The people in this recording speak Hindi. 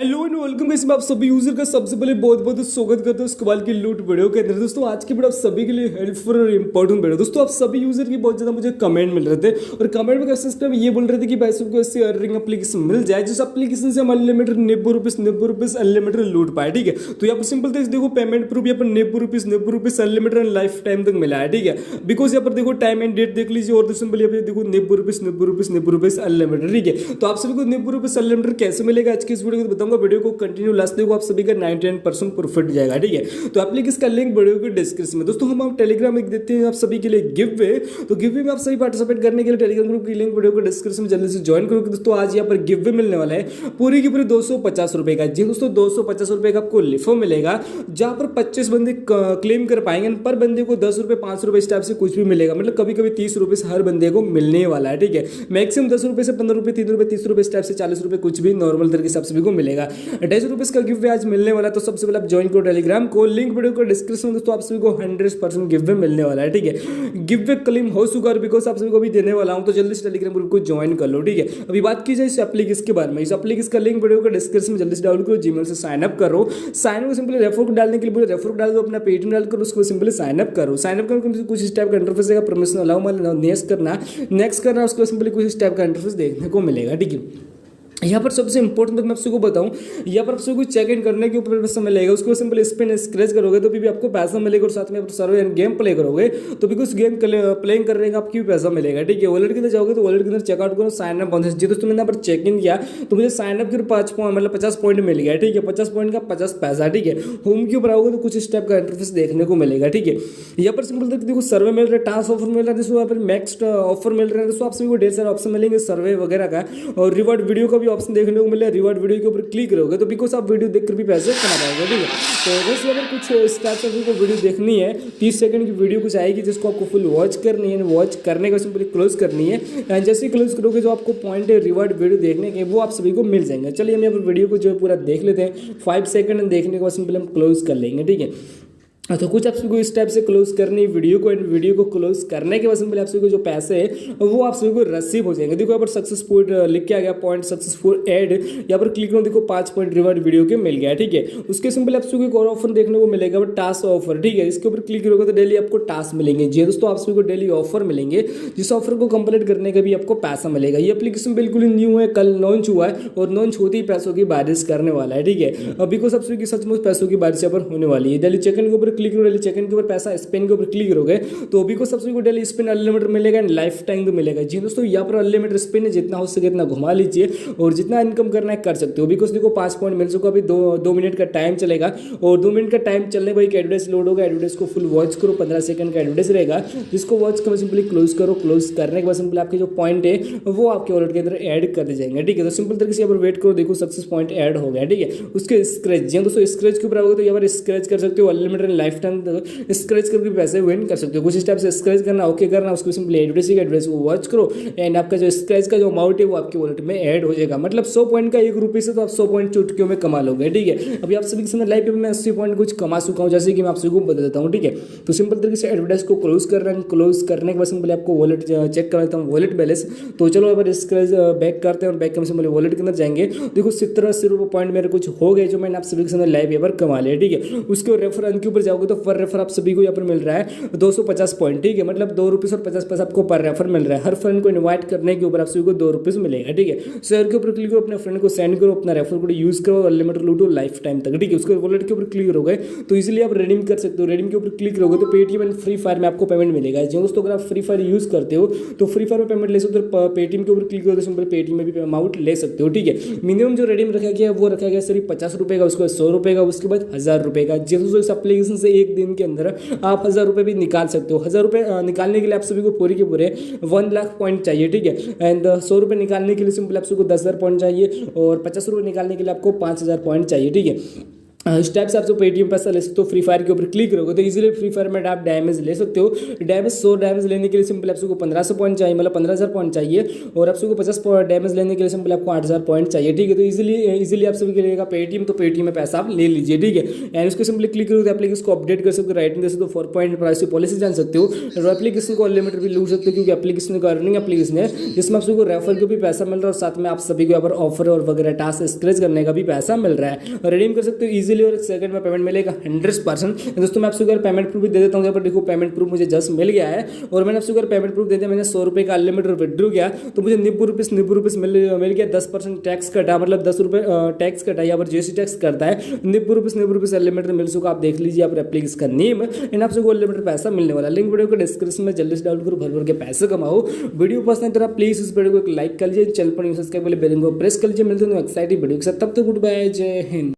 हेलो एंड वेलकम गाइस, मैं आप सभी यूजर का सबसे पहले बहुत बहुत स्वागत करता हूं इस कमाल की लूट वीडियो के अंदर। दोस्तों आज की वीडियो आप सभी के लिए हेल्पफुल और इंपॉर्टेंट वीडियो। दोस्तों आप सभी यूजर की बहुत ज्यादा मुझे कमेंट मिल रहे थे और कमेंट में कैसे ये बोल रहे थे कि भाई सबको ऐसे अर्निंग एप्लीकेशन मिल जाए जिस एप्लीकेशन से हम अनलिमिटेड 90 रुपीज अनलिमिटेड लूट पाए। ठीक है, तो यहाँ पर सिंपल थे, देखो पेमेंट प्रूफ यहाँ पर 90 रुपीज अनलिमिटेड लाइफ टाइम तक मिला है। ठीक है, बिकॉज यहाँ पर देखो टाइम एंड डेट देख लीजिए और सिंपल यहाँ पे देखो 90 रुपीज अनलिमिटेड। ठीक है, तो आप सभी को 90 रुपीज अनलिमिटेड कैसे मिलेगा आज की इस वीडियो को बताऊंगा। वीडियो को कंटिन्यू लास्ट देखो, आप सभी का 99% प्रॉफिट जाएगा। ठीक है, तो एप्लीकेशन का लिंक वीडियो के डिस्क्रिप्शन में। दोस्तों हम टेलीग्राम में देते हैं आप सभी के लिए गिव वे, तो गिव वे में आप सभी पार्टिसिपेट करने के लिए टेलीग्राम ग्रुप की लिंक वीडियो के डिस्क्रिप्शन में जल्दी से ज्वाइन करो। दोस्तों आज यहाँ पर गिव वे मिलने वाला है पूरी की पूरी 250 रुपए का। जी दोस्तों 250 रुपए का आपको लिफो मिलेगा जहां पर 25 बंदे क्लेम कर पाएंगे। पर बंदे को 10 रुपए 5 रुपए इस टाइप से कुछ भी मिलेगा, मतलब कभी कभी 30 रुपए से हर बंदे को मिलने वाला है। ठीक है, मैक्सिमम 10 रुपए से 15 रुपए 3 रुपए 30 रुपए इस टाइप से 40 रुपए कुछ भी नॉर्मल तरीके से आप सभी को मिलेगा। 250 रुपए का गिव वे आज मिलने वाला है, तो सबसे पहले आप ज्वाइन करो टेलीग्राम को, लिंक वीडियो को डिस्क्रिप्शन में। दोस्तों आप सभी को 100% गिव वे मिलने वाला है। ठीक है, गिव वे क्लेम हो चुका है बिकॉज आप सभी को भी देने वाला हूं, तो जल्दी से टेलीग्राम ग्रुप को ज्वाइन कर लो। ठीक है, अभी बात की जाए इस एप्लीकेशन के बारे में। इस एप्लीकेशन का लिंक वीडियो के डिस्क्रिप्शन में जल्दी से डाउनलोड करो, जीमेल से साइन अप करो। साइन अप सिंपली रेफर को डालने के लिए रेफर को डाल दो, अपना पेटीएम डाल कर उसको सिंपली साइन अप करो। साइन अप करके कुछ इस टाइप का इंटरफेस आएगा, परमिशन अलाउ मारना, नेक्स्ट करना, उसको सिंपली कुछ इस टाइप का इंटरफेस देखने को मिलेगा। ठीक है, यहाँ पर सबसे इंपॉर्टेंट बात मैं आपको बताऊं, यहाँ पर आपको चेक इन करने के ऊपर पैसा मिलेगा। उसको सिंपल स्पिन स्क्रैच करोगे तो भी आपको पैसा मिलेगा, और साथ में आप सर्वे एंड गेम प्ले करोगे तो भी कुछ गेम प्लेइंग करने का आपको भी पैसा मिलेगा। ठीक है, वॉलेट के अंदर जाओगे तो वॉलेट के अंदर चेकआउट करो, साइन अप बोनस। जी दोस्तों मैंने यहाँ पर चेक इन किया तो मुझे साइन अप के 5 पॉइंट मतलब 50 पॉइंट मिल गया। ठीक है, 50 पॉइंट का 50 पैसा। ठीक है, होम के ऊपर आओगे तो कुछ इस टाइप का इंटरफेस देखने को मिलेगा। ठीक है, यहाँ पर सिंपल देखो सर्वे मिल रहा है, टास्क ऑफर मिल रहा है, दोस्तों यहाँ पर नेक्स्ट ऑफर मिल रहा है। दोस्तों आप सभी को ढेर सारे ऑप्शन मिलेंगे सर्वे वगैरह का, और रिवॉर्ड वीडियो का भी ऑप्शन देखने को मिलेगा। रिवॉर्ड वीडियो के ऊपर क्लिक करोगे तो बिकॉज आप वीडियो देखकर भी पैसे कमा पाओगे। ठीक है, तो बस अगर कुछ इस टाइप से आपको वीडियो देखनी है 30 सेकंड की वीडियो कुछ आएगी जिसको आपको फुल वॉच करनी है। वॉच करने के बाद सिंपली क्लोज करनी है, एंड जैसे ही क्लोज करोगे जो आपको पॉइंट है रिवॉर्ड वीडियो देखने के वो आप सभी को मिल जाएंगे। चलिए हम यहाँ पर वीडियो को जो पूरा देख लेते हैं, 5 सेकंड देखने के बाद सिंपली हम क्लोज कर लेंगे। ठीक है, तो कुछ आप सभी को इस टाइप से क्लोज करनी है वीडियो को, एंड वीडियो को क्लोज करने के बाद सिंपल आप सभी को जो पैसे है वो आप सभी को रिसीव हो जाएंगे। देखो यहाँ पर सक्सेसफुल लिख के आ गया, पॉइंट सक्सेसफुल ऐड, यहाँ पर क्लिक करो, देखो 5 पॉइंट रिवॉर्ड वीडियो के मिल गया। ठीक है, उसके सिंपल आप सभी को एक और ऑफर देखने को मिलेगा, टास्क ऑफर। ठीक है, इसके ऊपर क्लिक करोगे तो डेली आपको टास्क मिलेंगे। जी दोस्तों आप सभी को डेली ऑफर मिलेंगे, जिस ऑफर को कंप्लीट करने का भी आपको पैसा मिलेगा। ये एप्लीकेशन बिल्कुल न्यू है, कल लॉन्च हुआ है और लॉन्च होते ही पैसों की बारिश करने वाला है। ठीक है, बिकॉज आप सभी की सचमुच पैसों की बारिश यहाँ पर होने वाली है। डेली चेक इन के ऊपर क्लिक करो, डेली चेक इन के पैसा स्पिन के ऊपर क्लिक करोगे तो भी को सबसे को डेली स्पिन अनलिमिटेड मिलेगा एंड लाइफ टाइम तो मिलेगा। जी दोस्तों यहाँ पर अनलिमिटेड स्पिन है, जितना हो सके इतना घुमा लीजिए और जितना इनकम करना है कर सकते हो। बिकॉज देखो 5 पॉइंट मिल चुका, अभी 2 मिनट का टाइम चलेगा और 2 मिनट का टाइम चलने पर एक एडवर्टाइज लोड होगा। एडवर्टाइज को फुल वॉच करो, 15 सेकंड का एडवर्टाइज रहेगा जिसको वॉच कर सिंपली क्लोज करो। क्लोज करने के बाद सिंपल आपके जो पॉइंट है वो आपके वॉलेट के अंदर ऐड कर दिए जाएंगे। ठीक है, तो सिंपल तरीके से यहाँ पर वेट करो, देखो सक्सेस पॉइंट ऐड हो गया। ठीक है, उसके स्क्रैच जी दोस्तों स्क्रैच के ऊपर आओगे तो यहाँ पर स्क्रैच कर सकते हो, अनलिमिटेड लाइफ टाइम स्क्रैच करके पैसे विन कर सकते हो। कुछ स्टेप से स्क्रैच करना, ओके करना, उसको सिंपली एड्रेस को वॉच करो एंड आपका जो स्क्रैच का जो अमाउंट है वो आपके वॉलेट में ऐड हो जाएगा। मतलब 100 पॉइंट का 1 रुपये से तो आप 100 पॉइंट चुटकियों में कमा लोगे। ठीक है, अभी आप सभी के सामने लाइव पे मैं 80 पॉइंट कुछ कमा चुका हूँ, जैसे कि मैं आप सभी को बता देता हूँ। ठीक है, तो सिंपल तरीके से एडवर्टाइज को क्लोज कर रहे हैं। क्लोज करने के बाद सिंपली आपको वॉलेट चेक कर लेता हूँ, वॉलेट बैलेंस। तो चलो अगर स्क्रैच बैक करते हैं और बैक सिंपली वॉलेट के अंदर जाएंगे, देखो 70-80 रुपये पॉइंट मेरे कुछ हो गए जो मैंने आप सभी के सामने लाइव यहाँ पर कमा लिया। ठीक है, उसके रेफर के ऊपर जाओगे तो पर रेफर आप सभी को यहाँ पर मिल रहा है 250 पॉइंट। ठीक है, मतलब 2 रुपये और 50 पैसा आपको पर रेफर मिल रहा है। हर फ्रेंड को इनवाइट करने के ऊपर आप सभी को 2 रुपये मिलेगा। ठीक है, शेयर के ऊपर क्लिक करो, अपने फ्रेंड को सेंड करो, अपना रेफर कोड यूज करो, अनलिमिटेड लूटो लाइफ टाइम तक। ठीक है, उसके वॉलेट के ऊपर क्लिक करोगे तो इजीली आप रिडीम कर सकते हो। रिडीम के ऊपर क्लिक करोगे तो पेटीएम एंड फ्री फायर में आपको पेमेंट मिलेगा। जो दोस्तों अगर आप फ्री फायर यूज करते हो तो फ्री फायर में पेमेंट ले सकते हो, पेटीएम के ऊपर क्लिक करो तो सिंपल पेटीएम में भी अमाउंट ले सकते हो। ठीक है, मिनिमम जो रिडीम रखा गया है वो रखा गया सिर्फ 50 रुपये का, उसके बाद 100 रुपये का, उसके बाद 1000 रुपये का। दोस्तों इस एप्लीकेशन से एक दिन के अंदर आप 1000 रुपये भी निकाल सकते हो। 1000 रुपये निकालने के लिए आप सभी को पूरे के पूरे 1 लाख पॉइंट चाहिए। ठीक है, एंड 100 रुपये निकालने के लिए सिंपल आप सभी को 10,000 पॉइंट चाहिए और 50 रुपये निकालने के लिए आपको 5,000 पॉइंट चाहिए। ठीक है, स्टेप्स आपसे पेटीएम पैसा ले सकते हो। फ्री फायर के ऊपर क्लिक करोगे तो इजीली फ्री फायर में आप डैमेज ले सकते हो। डैमेज 100 डैमेज लेने के लिए सिंपल आपको 1500 पॉइंट चाहिए, मतलब 15,000 पॉइंट चाहिए। और आपको 50 डैमेज लेने के लिए सिंपल आपको 8,000 पॉइंट चाहिए, ठीक है। तो इजीली आप सभी के लिए पेटीएम, तो पेटीएम में पैसा आप ले लीजिए, ठीक है। एंड उसको सिंपली क्लिक करोगे तो एप्लीकेशन को अपडेट कर सकते हो, राइटिंग दे सकते हो, 4 पॉइंट प्राइस पॉलिसी जान सकते हो। और एप्लीकेशन को अनलिमिटेड भी लूट सकते हो, क्योंकि एप्लीकेशन का अर्निंग एप्लीकेशन है जिसमें आपको रेफर को भी पैसा मिल रहा है और साथ में आप सभी को यहाँ पर ऑफर और वगैरह टास्क स्क्रैच करने का भी पैसा मिल रहा है। और रिडीम कर सकते हो इजीली और 1 सेकंड में पेमेंट मिलेगा 100%। दोस्तों मैं आपसे अगर पेमेंट प्रूफ भी दे देता हूँ, यहाँ पर देखो पेमेंट प्रूफ मुझे जस्ट मिल गया है। और मैंने आपसे अगर पेमेंट प्रूफ दे दिया, मैंने 100 रुपये का अनलिमिटेड विड्रू किया तो मुझे 90 रुपीज़ मिल गया। 10% टैक्स कटा, मतलब 10 रुपये टैक्स कटा, यहाँ पर जीएसटी टैक्स करता है। 90 रुपीज़ अनलिमिटेड मिल सको, आप देख लीजिए। आप एप्लीकेशन का नेम एंड आपसे अनलिमिटेड पैसा मिलने वाला। लिंक वीडियो को डिस्क्रिप्शन में जल्दी से डाउनलोड करो, भर भर के पैसे कमाओ। वीडियो पसंद है तो प्लीज इस वीडियो को एक लाइक कर लीजिए, चैनल पर सब्सक्राइब कर बेल को प्रेस कर लीजिए। मिलते हैं एक्साइटिंग वीडियो के साथ, तब तक गुड बाय, जय हिंद।